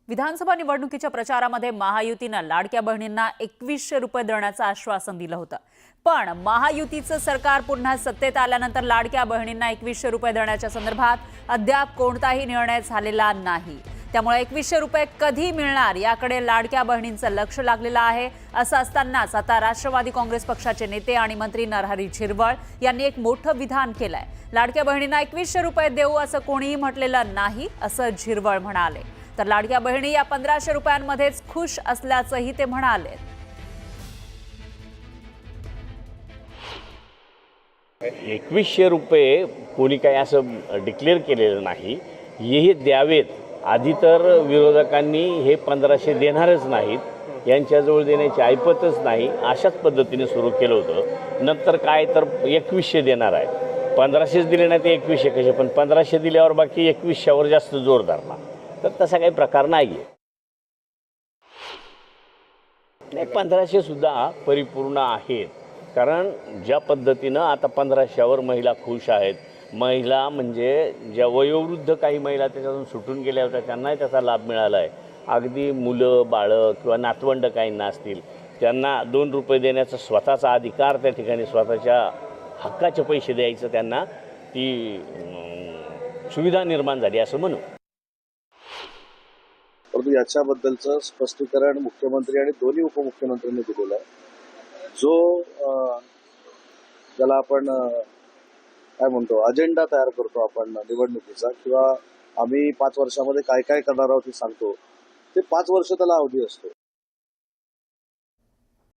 विधानसभा निवडणुकीच्या प्रचारामध्ये महायुतीनं लाडक्या बहिणींना 2100 रुपये देण्याचं आश्वासन दिलं होतं। पण महायुतीचं सरकार पुन्हा सत्तेत आल्यानंतर लाडक्या बहिणींना 2100 रुपये देण्याच्या संदर्भात अद्याप कोणताही निर्णय झालेला नाही। त्यामुळे 2100 रुपये कधी मिळणार याकडे लाडक्या बहिणींचं लक्ष लागलेलं आहे। असं असतानाच आता राष्ट्रवादी काँग्रेस पक्षाचे नेते आणि मंत्री नरहरी झिरवळ यांनी एक मोठं विधान केलंय। लाडक्या बहिणींना 2100 रुपये देऊ असं कोणीही म्हटलेलं नाही असं झिरवळ म्हणाले। तर लाडक्या बहिणी या 1500 रुपयांमध्येच खुश असल्याचंही ते म्हणाले। 2100 रुपये कोणी काही असं डिक्लेअर केलेलं नाही, हेही द्यावेत। आधी तर विरोधकांनी हे 1500 देणारच नाहीत, यांच्याजवळ देण्याची ऐपतच नाही, अशाच पद्धतीने सुरू केलं होतं। नंतर काय तर 2100 देणार आहे, 1500 दिले नाही ते 2100 कसे, पण 1500 दिल्यावर बाकी 2100वर जास्त जोर धरला, तर तसा काही प्रकार नाही आहे। 1500 सुद्धा परिपूर्ण आहेत, कारण ज्या पद्धतीनं आता 1500वर महिला खुश आहेत। महिला म्हणजे ज्या वयोवृद्ध काही महिला त्याच्यातून सुटून गेल्या होत्या त्यांनाही त्याचा लाभ मिळाला आहे। अगदी मुलं बाळं किंवा नातवंड काहींना असतील त्यांना 2 रुपये देण्याचा स्वतःचा अधिकार, त्या ठिकाणी स्वतःच्या हक्काचे पैसे द्यायचं त्यांना ती सुविधा निर्माण झाली असं म्हणू। परंतु याच्याबद्दलचं स्पष्टीकरण मुख्यमंत्री आणि दोन्ही उपमुख्यमंत्र्यांनी दिलेलं आहे। जो ज्याला आपण काय म्हणतो अजेंडा तयार करतो आपण निवडणुकीचा, किंवा आम्ही 5 वर्षामध्ये काय काय करणार आहोत हे सांगतो, ते 5 वर्ष त्याला अवधी असतो।